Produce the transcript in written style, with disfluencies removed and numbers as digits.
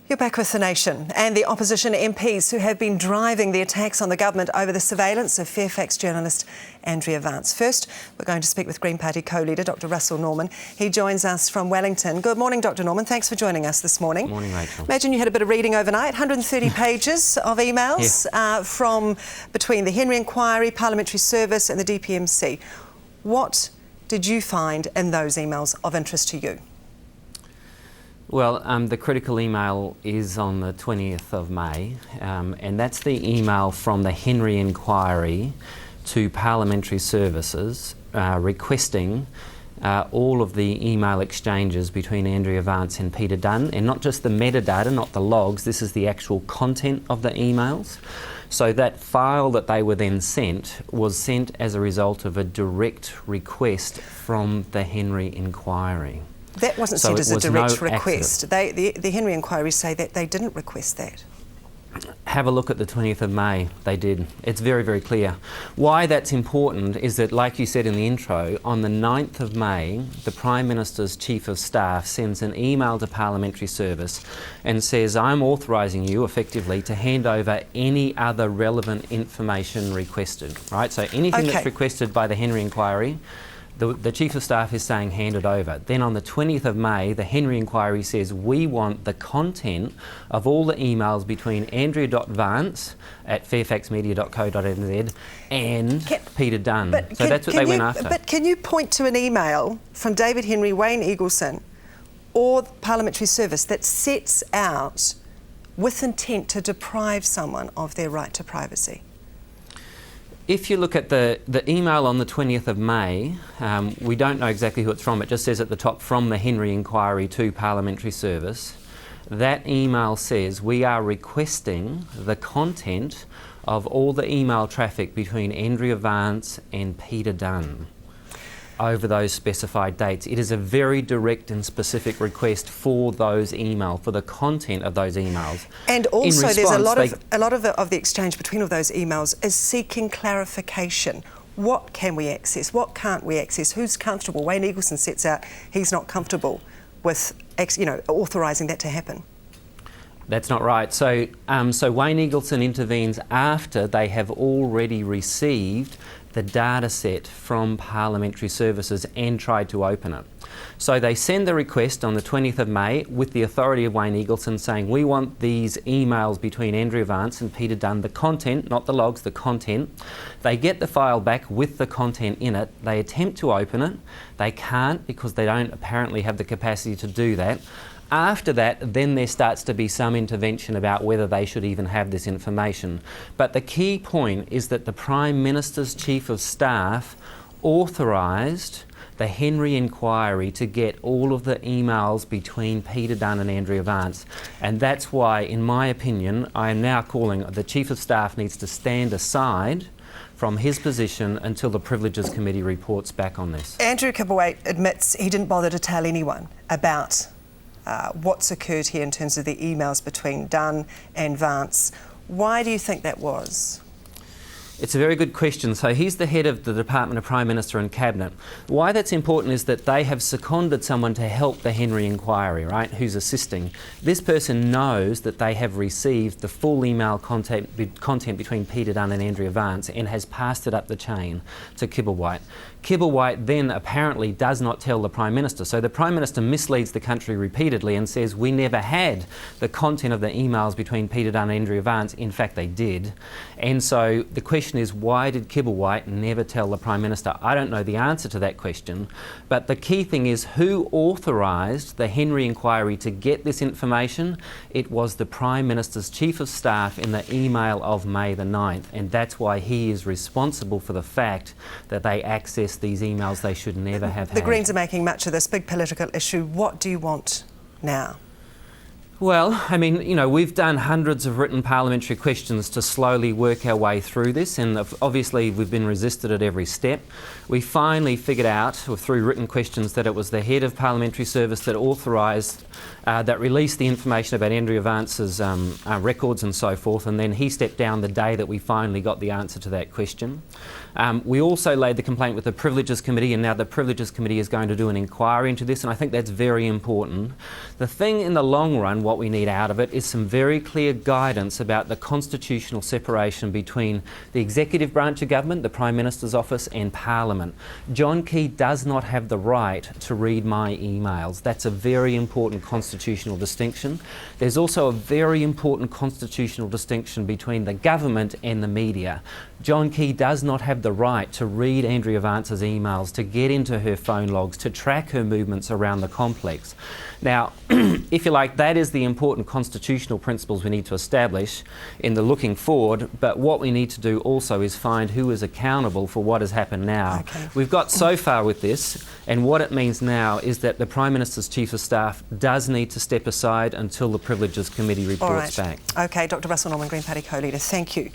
You're back with The Nation, and the opposition MPs who have been driving the attacks on the government over the surveillance of Fairfax journalist Andrea Vance. First, we're going to speak with Green Party co-leader Dr Russell Norman. He joins us from Wellington. Good morning, Dr Norman. Thanks for joining us this morning. Good morning, Rachel. Imagine you had a bit of reading overnight, 130 pages of emails from between the Henry Inquiry, Parliamentary Service and the DPMC. What did you find in those emails of interest to you? Well, the critical email is on the 20th of May, and that's the email from the Henry Inquiry to Parliamentary Services requesting all of the email exchanges between Andrea Vance and Peter Dunn, and not just the metadata, not the logs, this is the actual content of the emails. So that file that they were then sent was sent as a result of a direct request from the Henry Inquiry. That wasn't sent as a direct request. The Henry Inquiry say that they didn't request that. Have a look at the 20th of May. They did. It's very, very clear. Why that's important is that, like you said in the intro, on the 9th of May, the Prime Minister's Chief of Staff sends an email to Parliamentary Service and says, I'm authorising you, effectively, to hand over any other relevant information requested. Right? So anything that's requested by the Henry Inquiry, the Chief of Staff is saying hand it over. Then on the 20th of May, the Henry Inquiry says we want the content of all the emails between Andrea.Vance at fairfaxmedia.co.nz and Peter Dunn. So that's what they went after. But can you point to an email from David Henry, Wayne Eagleson or the Parliamentary Service that sets out with intent to deprive someone of their right to privacy? If you look at the email on the 20th of May, we don't know exactly who it's from. It just says at the top, from the Henry Inquiry to Parliamentary Service. That email says we are requesting the content of all the email traffic between Andrea Vance and Peter Dunn over those specified dates. It is a very direct and specific request for those emails, for the content of those emails. And also there's a lot of the exchange between all those emails is seeking clarification. What can we access? What can't we access? Who's comfortable? Wayne Eagleson sets out he's not comfortable with authorising that to happen. That's not right. So Wayne Eagleson intervenes after they have already received the data set from Parliamentary Services and tried to open it. So they send the request on the 20th of May with the authority of Wayne Eagleson saying we want these emails between Andrea Vance and Peter Dunn, the content, not the logs, the content. They get the file back with the content in it. They attempt to open it. They can't because they don't apparently have the capacity to do that. After that, then there starts to be some intervention about whether they should even have this information. But the key point is that the Prime Minister's Chief of Staff authorised the Henry Inquiry to get all of the emails between Peter Dunn and Andrea Vance. And that's why, in my opinion, I am now calling the Chief of Staff needs to stand aside from his position until the Privileges Committee reports back on this. Andrew Kibblewhite admits he didn't bother to tell anyone about what's occurred here in terms of the emails between Dunn and Vance. Why do you think that was? It's a very good question. So he's the head of the Department of Prime Minister and Cabinet. Why that's important is that they have seconded someone to help the Henry Inquiry, right, who's assisting. This person knows that they have received the full email content between Peter Dunn and Andrea Vance and has passed it up the chain to Kibblewhite. Kibblewhite then apparently does not tell the Prime Minister. So the Prime Minister misleads the country repeatedly and says we never had the content of the emails between Peter Dunn and Andrea Vance. In fact, they did. And so the question is, why did Kibblewhite never tell the Prime Minister? I don't know the answer to that question, but the key thing is who authorised the Henry Inquiry to get this information? It was the Prime Minister's Chief of Staff in the email of May the 9th, and that's why he is responsible for the fact that they accessed these emails they should never have had. The Greens are making much of this big political issue. What do you want now? Well, I mean, you know, we've done hundreds of written parliamentary questions to slowly work our way through this, and obviously we've been resisted at every step. We finally figured out, through written questions, that it was the head of Parliamentary Service that authorised, that released the information about Andrea Vance's records and so forth, and then he stepped down the day that we finally got the answer to that question. We also laid the complaint with the Privileges Committee, and now the Privileges Committee is going to do an inquiry into this, and I think that's very important. The thing in the long run, what we need out of it is some very clear guidance about the constitutional separation between the executive branch of government, the Prime Minister's office, and Parliament. John Key does not have the right to read my emails. That's a very important constitutional distinction. There's also a very important constitutional distinction between the government and the media. John Key does not have the right to read Andrea Vance's emails, to get into her phone logs, to track her movements around the complex. Now, if you like, that is the important constitutional principles we need to establish in the looking forward, but what we need to do also is find who is accountable for what has happened now. Okay. We've got so far with this, and what it means now is that the Prime Minister's Chief of Staff does need to step aside until the Privileges Committee reports back. OK, Dr Russell Norman, Green Party co-leader, thank you.